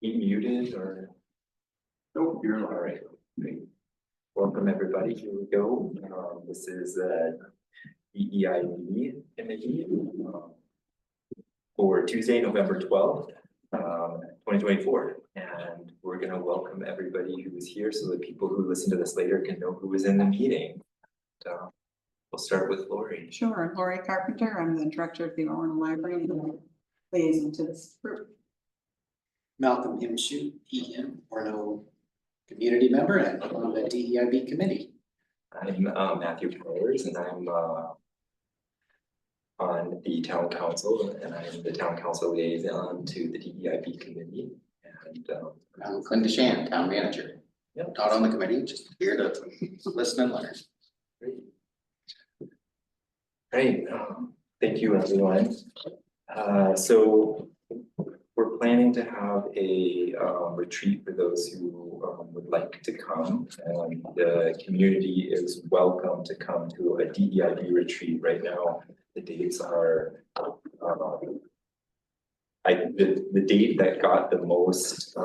You muted or? Oh, you're all right. Great. Welcome, everybody. Here we go. This is EEIB committee for Tuesday, November 12th, 2024. And we're going to welcome everybody who is here so that people who listen to this later can know who was in the meeting. We'll start with Lori. Sure, Lori Carpenter. I'm the director of the Orono Library and liaison to this group. Malcolm Imshu, EM, Orono community member and on the DEIB committee. I'm Matthew Powers, and I'm on the town council, and I'm the town council liaison to the DEIB committee. And I'm Clint DeShan, town manager. Yep. Not on the committee, just here to listen and learn. Great. Thank you, everyone. So we're planning to have a retreat for those who would like to come, and the community is welcome to come to a DEIB retreat. Right now, the dates are the date that got the most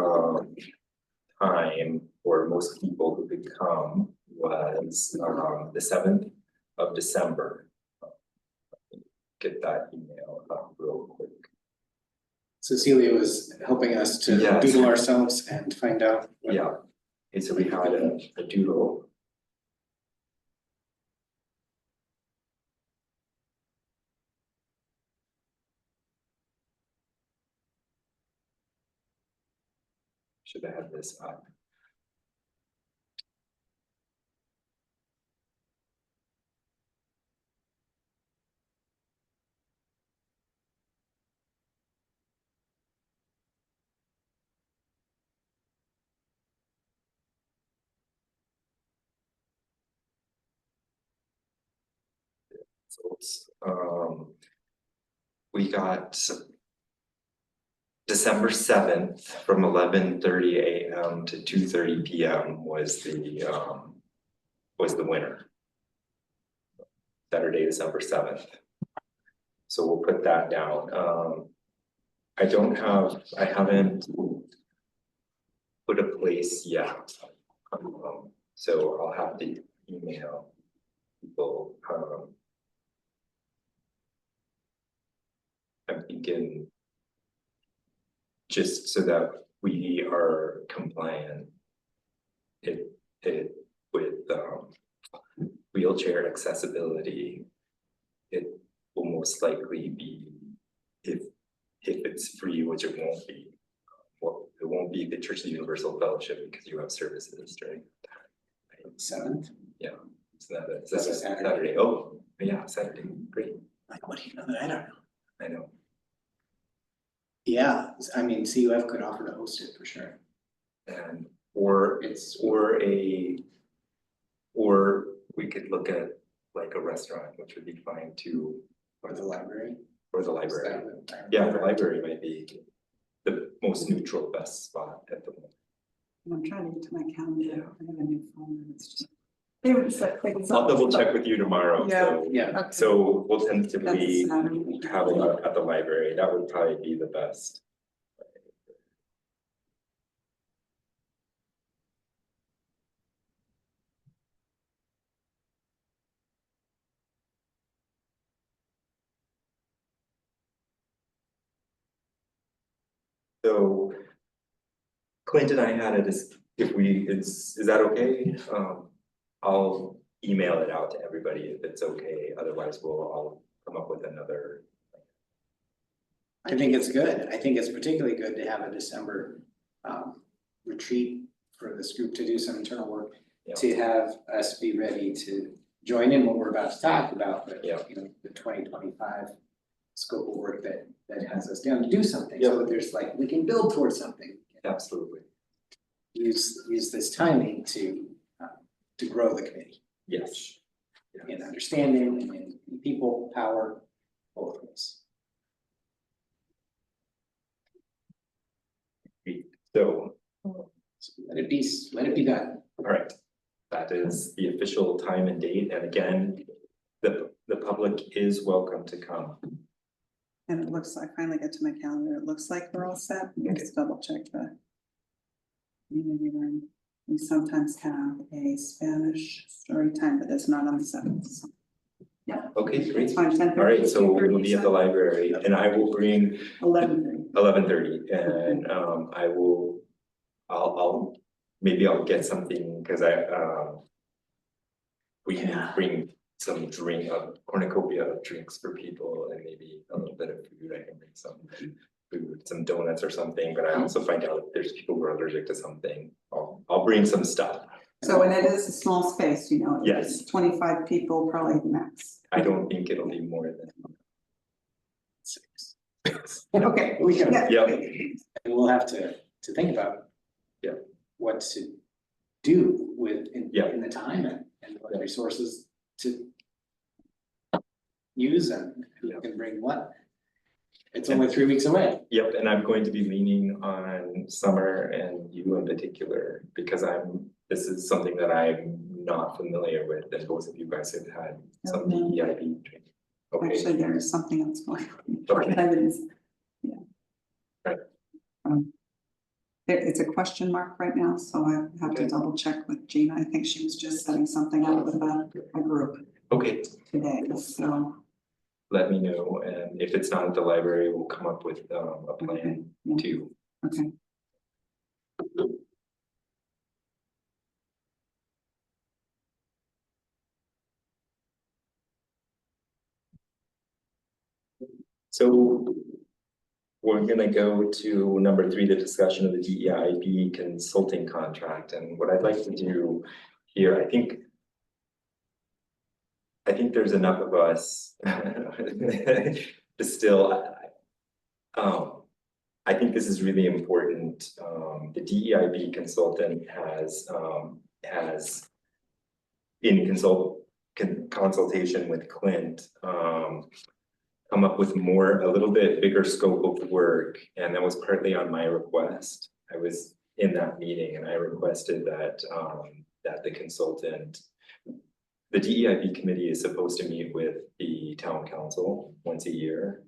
time for most people who could come was the 7th of December. Get that email real quick. Cecilia was helping us to doodle ourselves and find out. Yeah, and so we had a doodle. Should have had this up. So it's, we got December 7th from 11:30 a.m. to 2:30 p.m. was the winner. Saturday, December 7th. So we'll put that down. I haven't put a place yet. So I'll have to email people. I'm thinking just so that we are compliant with wheelchair accessibility. It will most likely be, if it's free, which it won't be. Well, it won't be the Church of the Universal Fellowship because you have services during that time. 7th? Yeah. So that's a Saturday. Oh, yeah, Saturday. Great. Like, what do you know that I don't know? I know. Yeah, I mean, CUF could offer to host it for sure. And or we could look at like a restaurant, which would be fine too. Or the library. Or the library. Yeah, the library might be the most neutral, best spot at the moment. I'm trying to get to my calendar. Yeah. I have a new phone and it's just. I'll double check with you tomorrow. Yeah. So, Yeah. Okay. so we'll tentatively That's Saturday. have it at the library. That would probably be the best. So Clint and I had is that okay? I'll email it out to everybody if it's okay. Otherwise, I'll come up with another. I think it's good. I think it's particularly good to have a December retreat for this group to do some internal work, to have us be ready to join in what we're about to talk about, but you know, the 2025 scope of work that has us down to do something. So that there's like, we can build towards something. Absolutely. Use this timing to grow the committee. Yes. In understanding and in people, power, both ways. So let it be done. all right, that is the official time and date, and again, the public is welcome to come. And it looks like, I finally get to my calendar. It looks like we're all set. Let's double check the community room. We sometimes have a Spanish story time, but that's not on the 7th. So. Yeah. Okay, great. It's fine, 10:30, All right, so 2:30, we'll be at the library and I will bring 11:30. 11:30 and I will, I'll maybe I'll get something because we can bring some cornucopia of drinks for people and maybe a little bit of food. I can bring some food, some donuts or something, but I also find out if there's people who are allergic to something. I'll bring some stuff. So when it is a small space, you know, Yes. 25 people, probably the max. I don't think it'll be more than 6. Okay, We can, yeah. Yep. and we'll have to think about. Yeah. What to do with in Yeah. the time and what resources to use and who Yeah. can bring what. It's only 3 weeks away. Yep, and I'm going to be leaning on Summer and you in particular, because this is something that I'm not familiar with, and both of you guys have had some DEIB training. Okay, Actually, there is something else going on. Okay. That is, yeah. Right. It's a question mark right now, so I have to Okay. double check with Gina. I think she was just setting something up with a group okay, today, so. let me know, and if it's not at the library, we'll come up with a plan Yeah. too. Okay. So we're gonna go to number 3, the discussion of the DEIB consulting contract, and what I'd like to do here, I think there's enough of us to still, I think this is really important. The DEIB consultant has in consultation with Clint, come up with a little bit bigger scope of work, and that was partly on my request. I was in that meeting and I requested that that the consultant, the DEIB committee is supposed to meet with the town council once a year.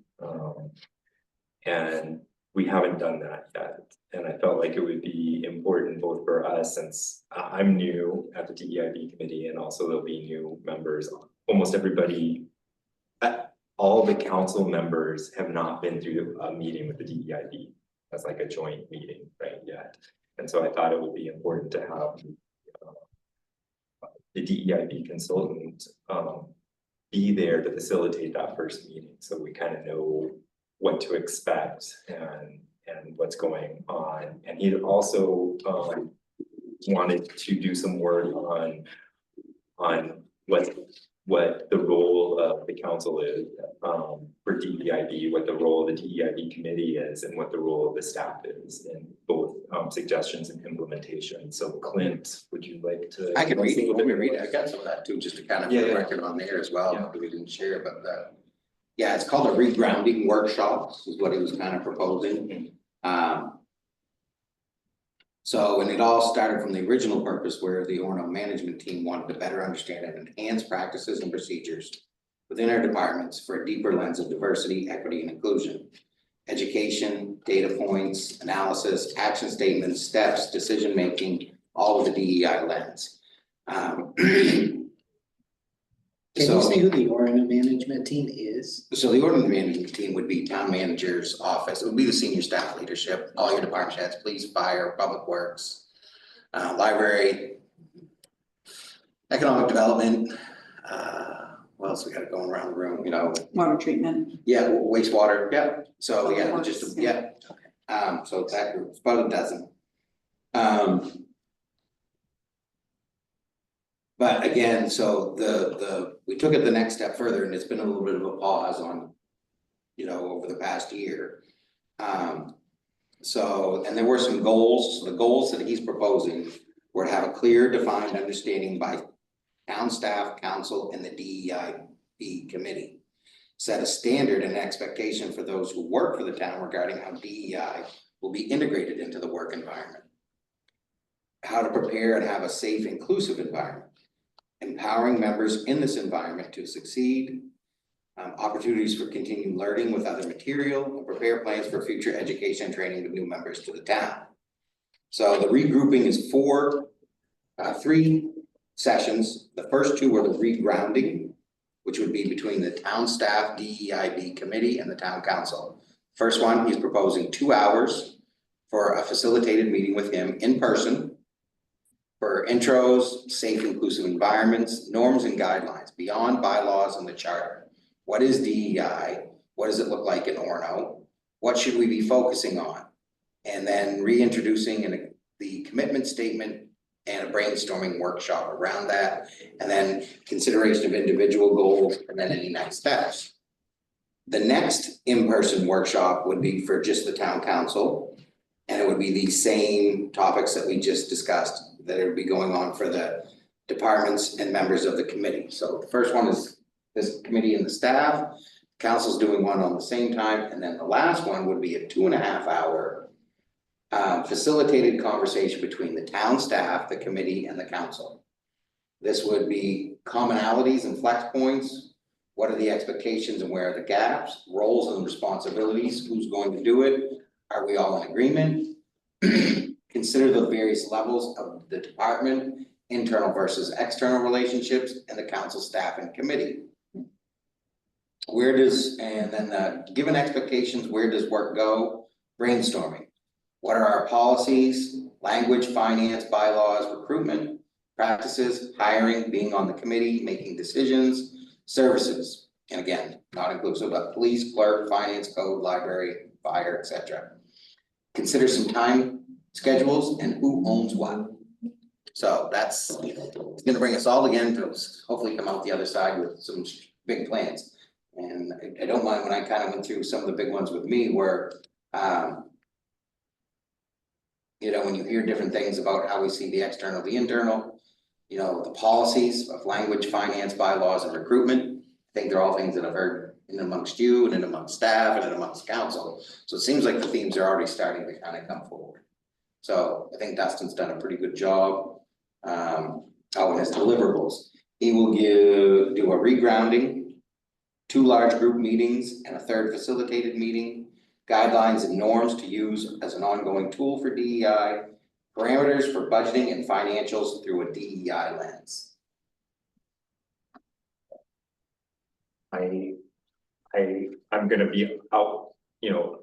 And we haven't done that yet. And I felt like it would be important both for us, since I'm new at the DEIB committee, and also there'll be new members. Almost everybody, all the council members have not been through a meeting with the DEIB as like a joint meeting, right, yet. And so I thought it would be important to have the DEIB consultant be there to facilitate that first meeting, so we kind of know what to expect and what's going on. And he also wanted to do some work on what the role of the council is for DEIB, what the role of the DEIB committee is, and what the role of the staff is in both suggestions and implementation. So Clint, would you like to? I can read it, let me read it, I got some of that too, just to kind of Yeah, put a yeah. record on there as well, Yeah. because we didn't share, but yeah, it's called a regrounding workshops, is what he was kind of proposing. So, and it all started from the original purpose where the Orono management team wanted to better understand and enhance practices and procedures within our departments for a deeper lens of diversity, equity, and inclusion. Education, data points, analysis, action statements, steps, decision-making, all with the DEI lens. Can you say who the Orono management team is? So the Orono management team would be town manager's office, it would be the senior staff leadership, all your department heads, police, fire, public works, library, economic development, what else we got going around the room, you know? Water treatment. Yeah, wastewater, yeah, so yeah, Public just, works, yeah, so it's that group, it's about a dozen. But again, so we took it the next step further, and it's been a little bit of a pause on, you know, over the past year. So, and there were some goals, the goals that he's proposing were to have a clear, defined understanding by town staff, council, and the DEIB committee. Set a standard and expectation for those who work for the town regarding how DEI will be integrated into the work environment. How to prepare and have a safe, inclusive environment. Empowering members in this environment to succeed, opportunities for continued learning with other material, and prepare plans for future education and training of new members to the town. So the regrouping is three sessions. The first two are the regrounding, which would be between the town staff, DEIB committee and the town council. First one, he's proposing 2 hours for a facilitated meeting with him in person for intros, safe inclusive environments, norms and guidelines beyond bylaws and the charter. What is DEI? What does it look like in Orono? What should we be focusing on? And then reintroducing the commitment statement and a brainstorming workshop around that, and then consideration of individual goals, and then any next steps. The next in-person workshop would be for just the town council, and it would be the same topics that we just discussed, that it would be going on for the departments and members of the committee. So the first one is this committee and the staff, council's doing one on the same time, and then the last one would be a 2.5 hour facilitated conversation between the town staff, the committee and the council. This would be commonalities and flex points. What are the expectations and where are the gaps, roles and responsibilities, who's going to do it? Are we all in agreement? Consider the various levels of the department, internal versus external relationships, and the council staff and committee. And then given expectations, where does work go? Brainstorming. What are our policies, language, finance, bylaws, recruitment, practices, hiring, being on the committee, making decisions, services. And again, not inclusive of police, clerk, finance, code, library, fire, etc. Consider some time schedules and who owns what. So that's, it's gonna bring us all again to hopefully come out the other side with some big plans. And I don't mind when I kind of went through some of the big ones with me where, you know, when you hear different things about how we see the external, the internal, you know, the policies of language, finance, bylaws, and recruitment. I think they're all things that I've heard in amongst you and in amongst staff and in amongst council. So it seems like the themes are already starting to kind of come forward. So I think Dustin's done a pretty good job. And his deliverables. He will do a regrounding, 2 large group meetings, and a 3rd facilitated meeting. Guidelines and norms to use as an ongoing tool for DEI, parameters for budgeting and financials through a DEI lens. I'm gonna be out, you know,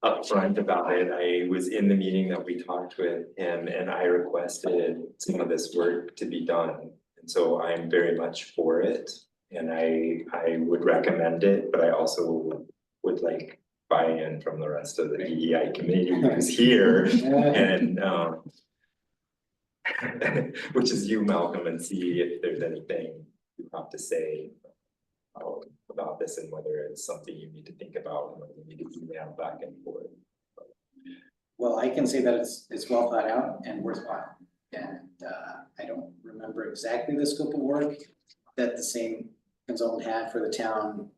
upfront about it. I was in the meeting that we talked with him and I requested some of this work to be done. And so I'm very much for it and I would recommend it, but I also would like buy-in from the rest of the DEI committee who's here and which is you, Malcolm, and see if there's anything you have to say about this and whether it's something you need to think about and whether you need to email back and forth. Well, I can say that it's well thought out and worthwhile. And I don't remember exactly the scope of work that the same consultant had for the town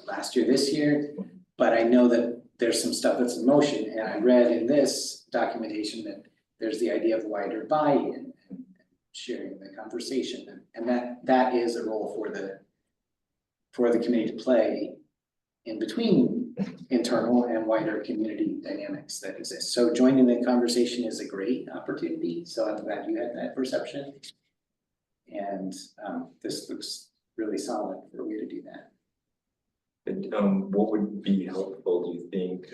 last year, this year, but I know that there's some stuff that's in motion, and I read in this documentation that there's the idea of wider buy-in and sharing the conversation, and that is a role for the committee to play in between internal and wider community dynamics that exist. So joining the conversation is a great opportunity, so I'm glad you had that perception. And this looks really solid for a way to do that. And what would be helpful, do you think?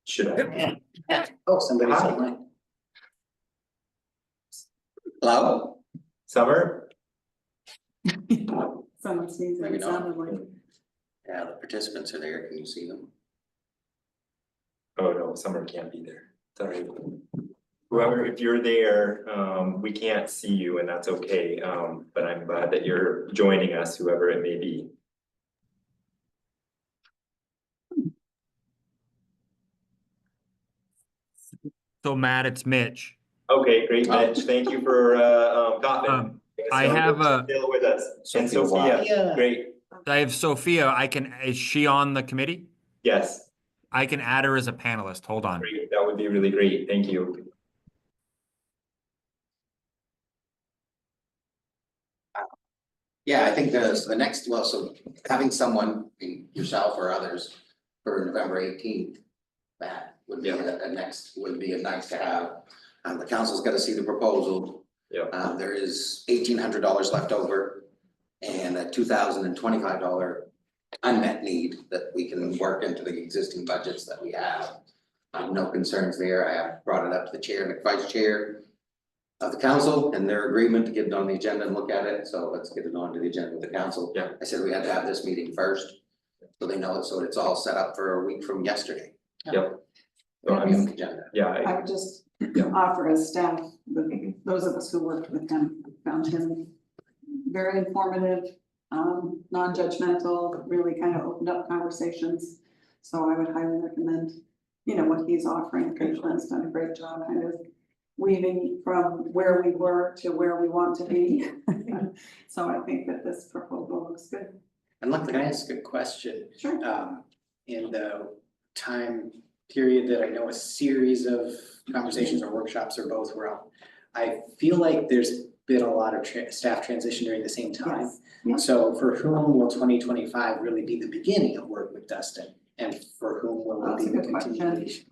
Should I? Oh, somebody's online. Hello? Summer? Someone sneezed, Maybe it not. sounded like. Yeah, the participants are there. Can you see them? Oh no, Summer can't be there. Sorry. Whoever, if you're there, we can't see you and that's okay. But I'm glad that you're joining us, whoever it may be. So Matt, it's Mitch. Okay, great, Mitch. Thank you for coughing. I have Still with us. And Sophia, great. I have Sophia. Is she on the committee? Yes, I can add her as a panelist. Hold on. great. That would be really great. Thank you. Yeah, I think the next, well, so having someone, yourself or others, for November 18th, Matt, would be would be a nice to have. The council's gotta see the proposal. Yeah. There is $1,800 left over and a $2,025 unmet need that we can work into the existing budgets that we have. No concerns there. I have brought it up to the chair and the vice chair of the council and their agreement to get it on the agenda and look at it. So let's get it onto the agenda with the council. Yeah. I said we had to have this meeting first, so they know it, so it's all set up for a week from yesterday. Yep. So On the I'm, agenda. yeah, I would just Yeah. offer as staff, those of us who worked with him found him very informative, non-judgmental, really kind of opened up conversations. So I would highly recommend, what he's offering. Glenn's done a great job kind of weaving from where we were to where we want to be. So I think that this proposal looks good. And look, can I ask a question? Sure. In the time period that I know a series of conversations or workshops or both were out, I feel like there's been a lot of staff transition during the same time. Yes. Yeah. So for whom will 2025 really be the beginning of work with Dustin? And for whom will it That's be a the good question. continuation?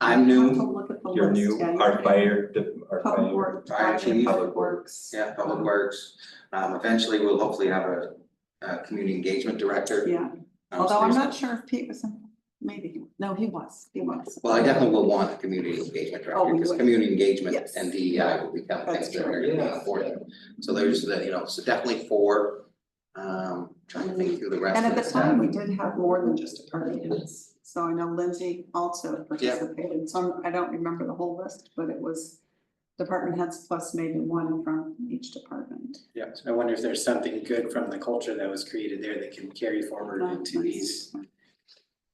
I'm I'll new, have to look at the you're list. new, Yeah, our you're- fire, our Public fire. work, Fire chief. public works. yeah, Public Works. Eventually we'll hopefully have a community engagement director. Yeah, So although I'm there's- not sure if Pete was in, maybe, no, he was. Well, I definitely will want a community engagement Oh, director, you because would. community engagement Yes. and DEI will become That's things that true. are gonna be Yeah. important. So there's so definitely 4. Trying to think through the rest And of at the the time, stuff. we did have more than just department heads. So I know Lindsay also participated, so I don't remember the whole list, but it was department heads plus maybe one from each department. Yeah, so I wonder if there's something good from the culture that was created there that can carry forward Oh, into nice.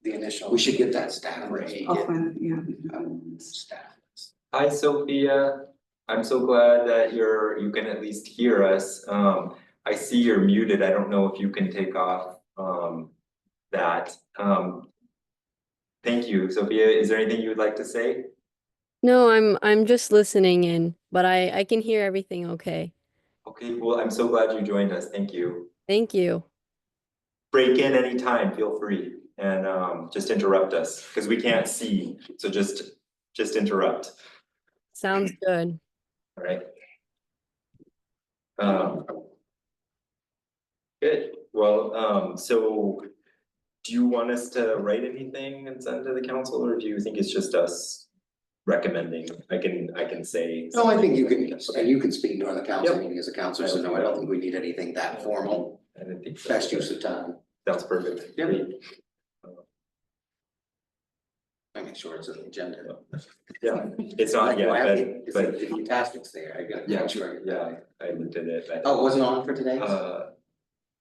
the initial. We should get that staff. Number 8. I'll find, yeah. Staff. Hi, Sophia. I'm so glad that you can at least hear us. I see you're muted. I don't know if you can take off that. Thank you, Sophia. Is there anything you would like to say? No, I'm just listening in, but I can hear everything okay. Okay, well, I'm so glad you joined us. Thank you. Thank you. Break in anytime, feel free, and just interrupt us, because we can't see, so just interrupt, Sounds good. all right? Good, well, so do you want us to write anything and send to the council, or do you think it's just us recommending? I can say. No, I think you can, Okay. and you can speak during the council Yep. meeting as a counselor, so no, I don't think we need anything that formal. I didn't think so. Best use of time. That's perfect. Yep. Great. I make sure it's on the agenda. Yeah, it's not yet, but The fantastic's there, I gotta yeah, make sure. yeah, I looked at it. but, Oh, it wasn't on for today?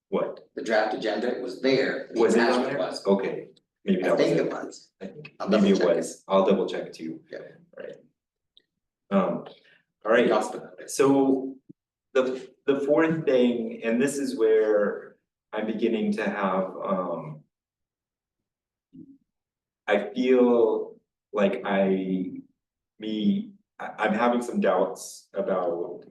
What? The draft agenda, it was there. The Was it on attachment there? was. Okay, maybe I that was think it. it was. I think I'll maybe it double check was. I'll double check too. Yeah. Alright. All right, Talked about it. so the fourth thing, and this is where I'm beginning to have I feel like I'm having some doubts about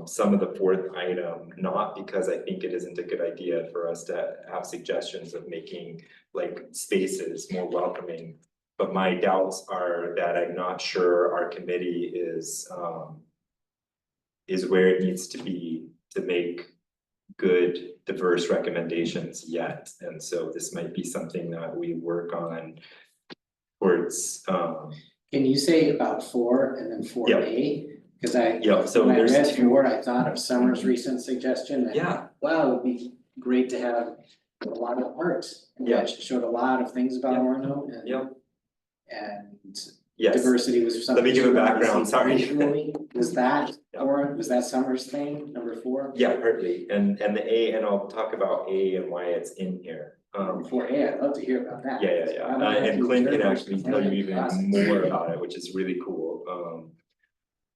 some of the fourth item, not because I think it isn't a good idea for us to have suggestions of making like spaces more welcoming. But my doubts are that I'm not sure our committee is where it needs to be to make good diverse recommendations yet. And so this might be something that we work on towards Can you say about 4 and then 4A? Cause so when I there's read two. 4, I thought of Summer's recent suggestion that, Yeah, wow, it would be great to have a lot of art. Yeah. Which showed a lot of things about Yeah. Orono and. yeah, And yes. diversity was something. Let me give a she wanted to background, see sorry. visually. Was that, Yeah. or was that Summer's thing, number 4? Yeah, partly, and the A, and I'll talk about A and why it's in here. 4A, I'd love to hear about that. Yeah, I don't know if and you Clint can observed actually it. tell you even Awesome. more about it, which is really cool.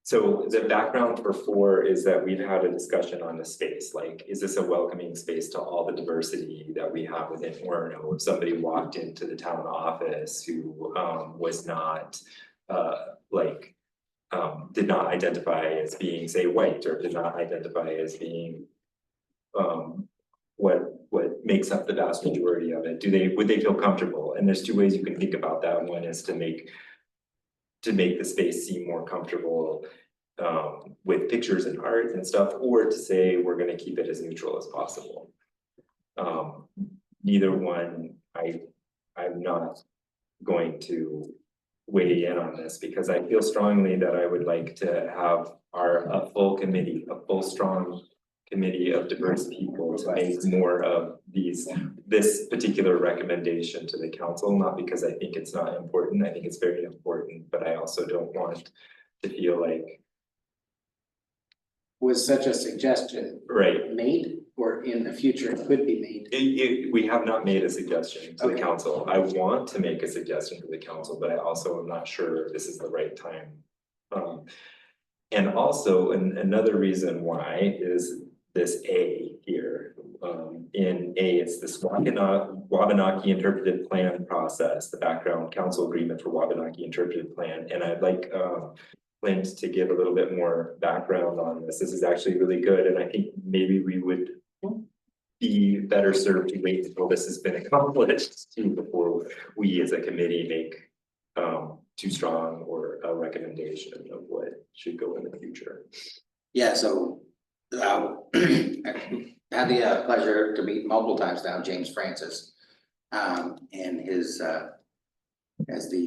So the background for 4 is that we've had a discussion on the space, like, is this a welcoming space to all the diversity that we have within Orono? If somebody walked into the town office who was not did not identify as being, say, white, or did not identify as being what makes up the vast majority of it? Would they feel comfortable? And there's two ways you can think about that. One is to make the space seem more comfortable with pictures and art and stuff, or to say we're gonna keep it as neutral as possible. Neither one, I'm not going to weigh in on this because I feel strongly that I would like to have a full committee, a full strong committee of diverse people to make more of this particular recommendation to the council, not because I think it's not important. I think it's very important, but I also don't want to feel like. Was such a suggestion Right. made, or in the future it could be made? We have not made a suggestion to the Okay. council. I want to make a suggestion to the council, but I also am not sure this is the right time. And also another reason why is this A here. In A, it's this Wabanaki interpretive plan process, the background council agreement for Wabanaki interpretive plan. And I'd like Clint to give a little bit more background on this. This is actually really good, and I think maybe we would be better served to wait until this has been accomplished too before we as a committee make too strong or a recommendation of what should go in the future. Yeah, so I had the pleasure to meet multiple times now, James Francis. And his as the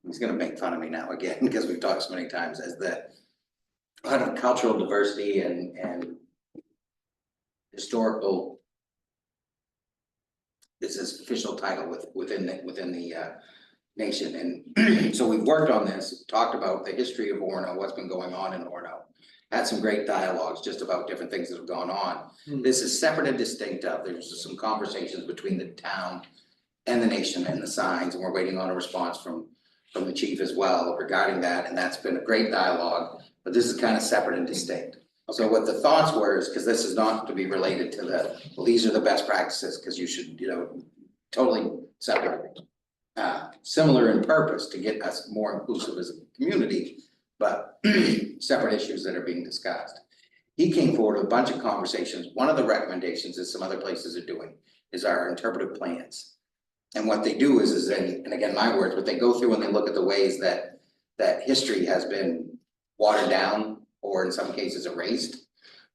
he's gonna make fun of me now again, because we've talked so many times, as the kind of cultural diversity and historical, this is official title within the nation. And so we've worked on this, talked about the history of Orono, what's been going on in Orono. Had some great dialogues just about different things that have gone on. This is separate and distinct of, there's some conversations between the town and the nation and the signs, and we're waiting on a response from the chief as well regarding that, and that's been a great dialogue, but this is kind of separate and distinct. So what the thoughts were is, because this is not to be related to well, these are the best practices, because you should, totally separate. Similar in purpose to get us more inclusive as a community, but separate issues that are being discussed. He came forward with a bunch of conversations. One of the recommendations that some other places are doing is our interpretive plans. And what they do is and again, my words, but they go through and they look at the ways that history has been watered down, or in some cases erased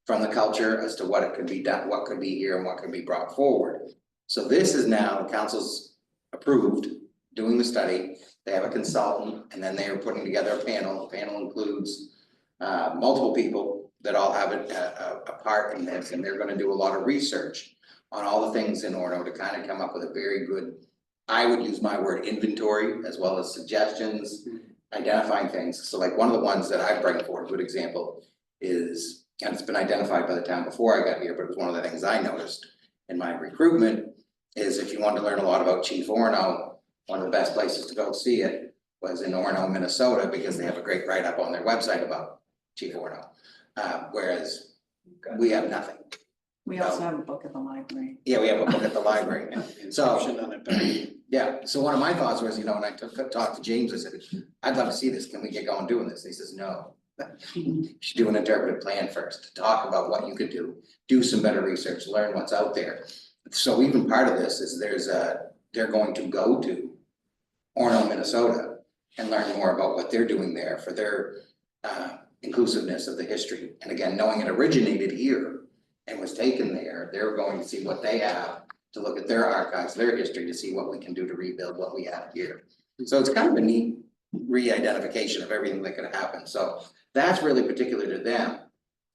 from the culture as to what it could be done, what could be here and what could be brought forward. So this is now council's approved, doing the study. They have a consultant, and then they are putting together a panel. The panel includes multiple people that all have a part in this, and they're gonna do a lot of research on all the things in Orono to kind of come up with a very good, I would use my word, inventory, as well as suggestions, identifying things. So like one of the ones that I bring forward, a good example is, and it's been identified by the town before I got here, but it was one of the things I noticed in my recruitment, is if you want to learn a lot about Chief Orono, one of the best places to go see it was in Orono, Minnesota, because they have a great write-up on their website about Chief Orono. Whereas we have nothing. We also have a book at the library. Yeah, we have a book at the library. Inscription on it, but Yeah, so one of my thoughts was, when I talked to James, I said, I'd love to see this, can we get going doing this? And he says, no. You should do an interpretive plan first, talk about what you could do some better research, learn what's out there. So even part of this is they're going to go to Orono, Minnesota, and learn more about what they're doing there for their inclusiveness of the history. And again, knowing it originated here and was taken there, they're going to see what they have to look at their archives, their history, to see what we can do to rebuild what we have here. So it's kind of a neat re-identification of everything that could happen. So that's really particular to them.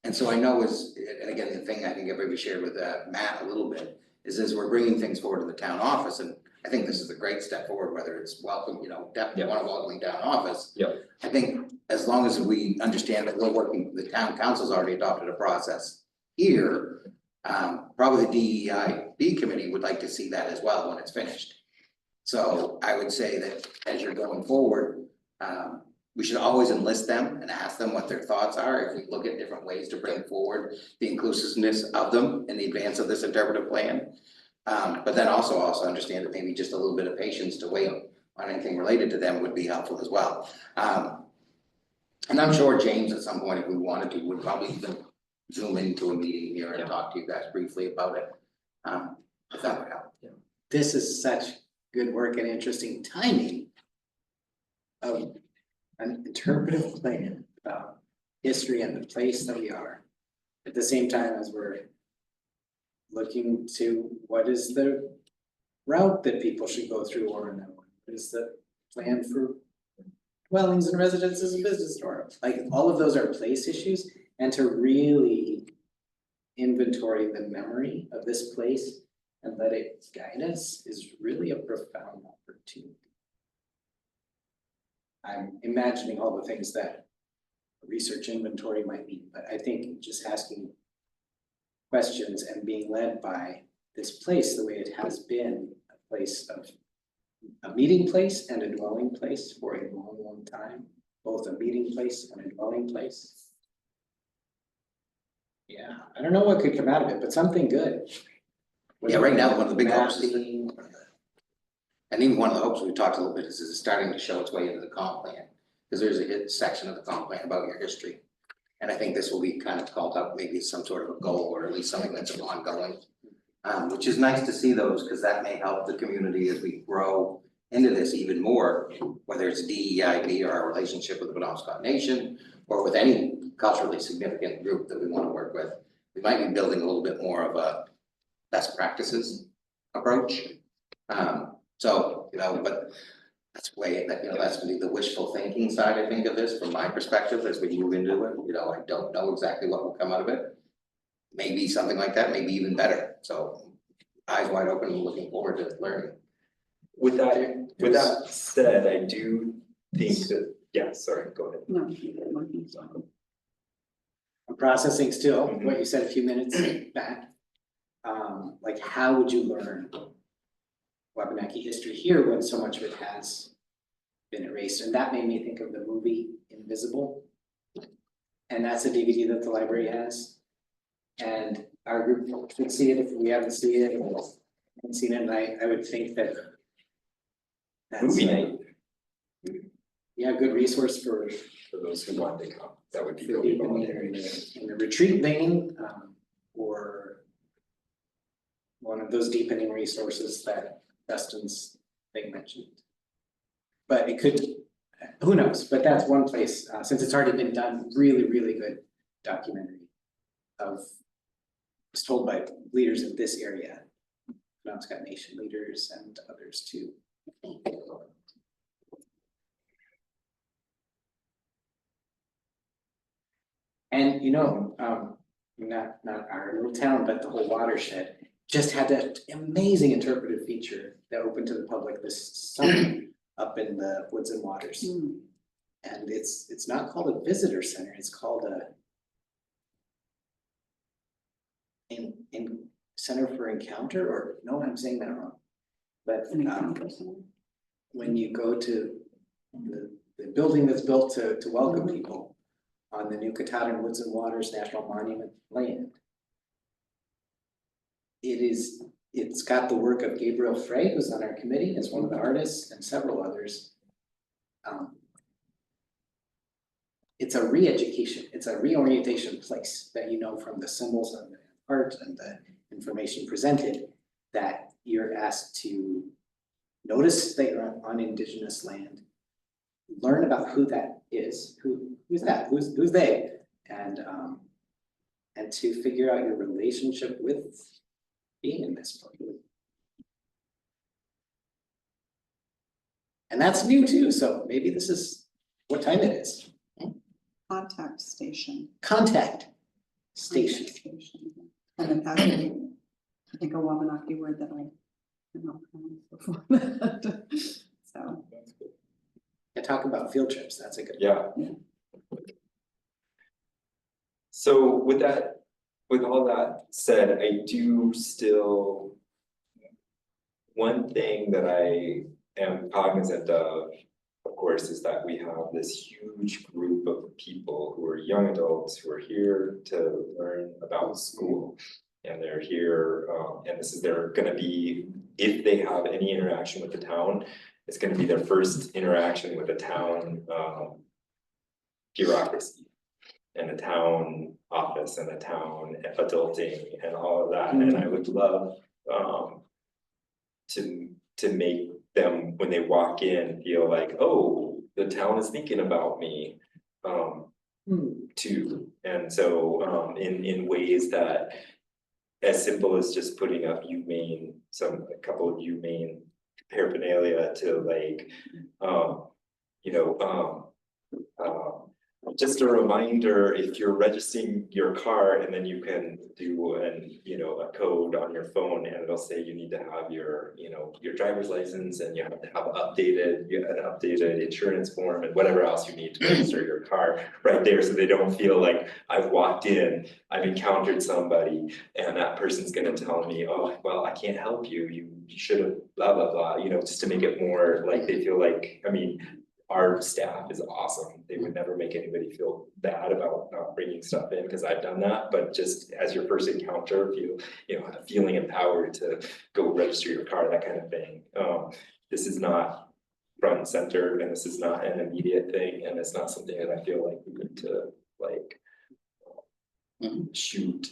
And so I know and again, the thing I think everybody shared with Matt a little bit is as we're bringing things forward to the town office, and I think this is a great step forward, whether it's welcome, definitely want to welcome town office. Yep. I think as long as we understand that we're working, the town council's already adopted a process here. Probably the DEIB committee would like to see that as well when it's finished. So I would say that as you're going forward, we should always enlist them and ask them what their thoughts are. If we look at different ways to bring forward the inclusiveness of them in the advance of this interpretive plan. But then also understand that maybe just a little bit of patience to wait on anything related to them would be helpful as well. And I'm sure James at some point, if we wanted to, would probably even Zoom into a meeting here and talk to you guys briefly about it. If that would help. This is such good work and interesting timing of an interpretive plan about history and the place that we are. At the same time as we're looking to what is the route that people should go through Orono? What is the plan for dwellings and residences and business Orono? Like, all of those are place issues, and to really inventory the memory of this place and let it guide us is really a profound opportunity. I'm imagining all the things that research inventory might mean, but I think just asking questions and being led by this place the way it has been a place of a meeting place and a dwelling place for a long, long time, both a meeting place and a dwelling place. Yeah, I don't know what could come out of it, but something good. Yeah, right now, one of the big hopes is that, Mapping. and even one of the hopes we talked a little bit is it's starting to show its way into the comp plan. Because there's a section of the comp plan about your history. And I think this will be kind of called out, maybe some sort of a goal, or at least something that's ongoing. Which is nice to see those, because that may help the community as we grow into this even more, whether it's DEIB or our relationship with the Penobscot Nation, or with any culturally significant group that we want to work with. We might be building a little bit more of a best practices approach. So, but that's way, that's really the wishful thinking side, I think, of this, from my perspective, as we move into it. I don't know exactly what will come out of it. Maybe something like that, maybe even better. So eyes wide open and looking forward to learning. With that said, I do think that, yeah, sorry, go ahead. No, you I'm processing still Mhm. what you said a few minutes back. Like, how would you learn Wabanaki history here when so much of it has been erased? And that made me think of the movie Invisible. And that's a DVD that the library has. And our group should see it if we haven't seen it or haven't seen it. And I would think that that's Movie night yeah, good resource for those who want to come. That would be for really people voluntary. in the retreat vein, or one of those deepening resources that Dustin's thing mentioned. But it could, who knows, but that's one place, since it's already been done, really, really good documentary of, it's told by leaders of this area, Penobscot Nation leaders and others too. And not our little town, but the whole watershed just had that amazing interpretive feature that opened to the public this summer up in the Woods and Waters. And it's not called a visitor center, it's called in Center for Encounter, or no, I'm saying that wrong. But when you go to the building that's built to welcome people on the new Katahdin Woods and Waters National Monument land. It's got the work of Gabriel Frey, who's on our committee as one of the artists, and several others. It's a re-education, it's a reorientation place that from the symbols of the art and the information presented, that you're asked to notice that you're on Indigenous land, learn about who that is, who's that, who's they, and to figure out your relationship with being in this place. And that's new too, so maybe this is what time it is. Contact station. Contact station. And then actually, I think a Wabanaki word that I know before. So. And talk about field trips, that's a good. Yeah. So with all that said, I do still, one thing that I am cognizant of course, is that we have this huge group of people who are young adults who are here to learn about school. And they're here, and they're gonna be, if they have any interaction with the town, it's gonna be their first interaction with the town bureaucracy and the town office and the town adulting and all of that. And I would love to make them, when they walk in, feel like, oh, the town is thinking about me. Too, and so in ways that, as simple as just putting up a couple of humane paraphernalia to like, just a reminder, if you're registering your car, and then you can do a code on your phone, and it'll say you need to have your driver's license, and you have to have an updated insurance form, and whatever else you need to register your car right there, so they don't feel like I've walked in, I've encountered somebody, and that person's gonna tell me, oh, well, I can't help you, you should have blah, blah, blah, just to make it more like they feel like, our staff is awesome. They would never make anybody feel bad about not bringing stuff in, because I've done that, but just as your first encounter, feeling empowered to go register your car, that kind of thing. This is not front and center, and this is not an immediate thing, and it's not something that I feel like we need to shoot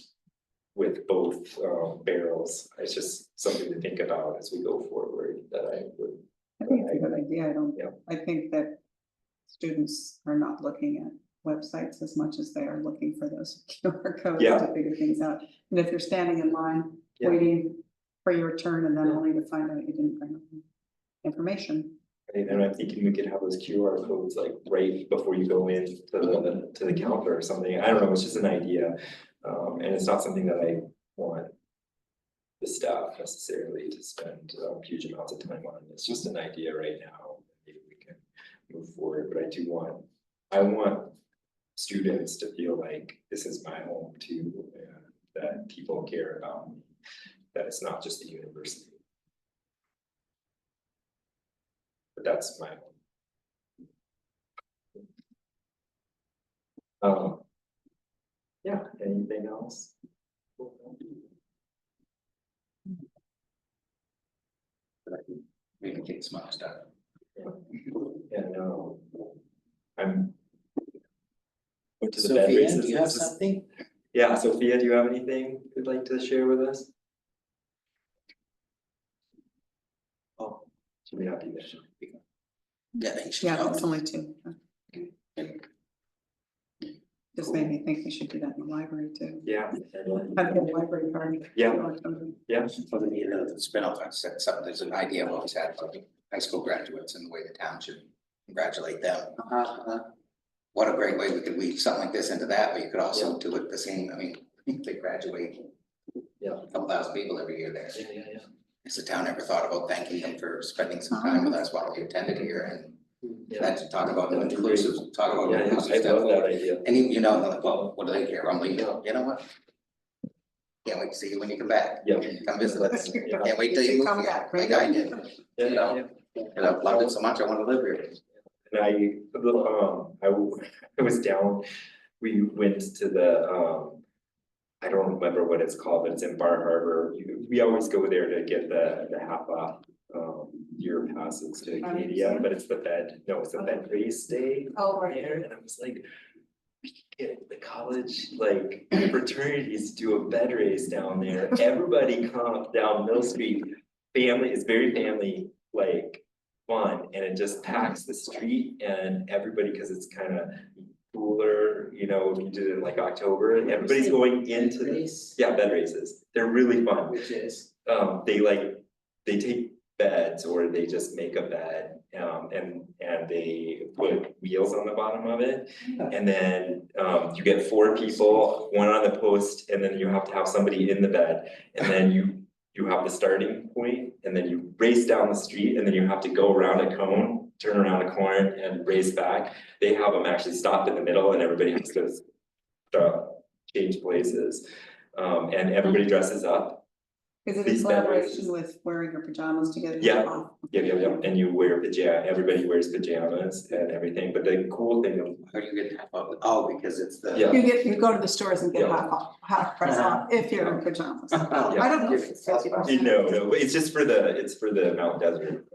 with both barrels. It's just something to think about as we go forward, that I would. I think it's a good idea. Yeah. I think that students are not looking at websites as much as they are looking for those QR codes Yeah. to figure things out. And if you're standing in line, Yeah. waiting for your turn, and then Yeah. only to find out you didn't bring information. And I'm thinking we could have those QR codes like right before you go in to the counter or something. I don't know, it's just an idea. And it's not something that I want the staff necessarily to spend huge amounts of time on. It's just an idea right now. Maybe we can move forward, but I want students to feel like this is my home too, and that people care about me, that it's not just the university. But that's my home. Yeah, anything else? We can take some other stuff. Yeah, no. I'm. Go to the bed Sophia, races. do you have something? Yeah, Sophia, do you have anything you'd like to share with us? Oh, she may not be there. Yeah, thanks. Yeah, it's only two. Just made me think we should do that in the library too. Yeah. Have the library card. Yeah. Yeah. For the spin-off, I said something, there's an idea I've always had about the high school graduates and the way the town should congratulate them. What a great way we could weave something like this into that, but you could also do it the same, they graduate. Yeah. A couple thousand people every year there. Yeah. Has the town ever thought about thanking them for spending some time with us while they attended here, and that's talk about the inclusive, talk about Yeah, inclusive I stuff. love that idea. And even, like, well, what do they care? I'm leaving, you know what? Can't wait to see you when you come back. Yeah. Come visit us. Yeah. Can't wait till you move Come here, back, like right? I did. Yeah, You know? And I've loved it so much, I want to live here. And I was down, we went to the, I don't remember what it's called, but it's in Bar Harbor. We always go there to get the half off, year passes to Acadia, but it's the bed race day Oh, there, and I was like, we could get the college, fraternities to do a bed race down there. Everybody come down Mill Street, it's very family, fun, and it just packs the street, and everybody, because it's kind of cooler, if you did it in October, and everybody's going into bed races. They're really fun. Which is. They take beds, or they just make a bed, and they put wheels on the bottom of it. And then you get 4 people, 1 on the post, and then you have to have somebody in the bed, and then you have the starting point, and then you race down the street, and then you have to go around a cone, turn around a corner, and race back. They have them actually stopped in the middle, and everybody has to stop, change places, and everybody dresses up. Is it in These bed collaboration races. with wearing your pajamas together? Yeah. Yeah, and you wear everybody wears pajamas and everything, but the cool thing. How do you get half of it? Oh, because it's the. Yeah. You go to the stores and get Yeah. half price off if you're in pajamas. I don't know if it's 50%. No, but it's just for the Mount Desert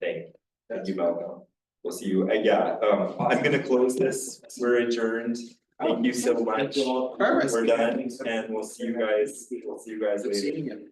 thing. Thank you, Malcolm. We'll see you, I'm gonna close this, we're adjourned. Thank you so much. Perfect. We're done, and we'll see you guys Good later. seeing you.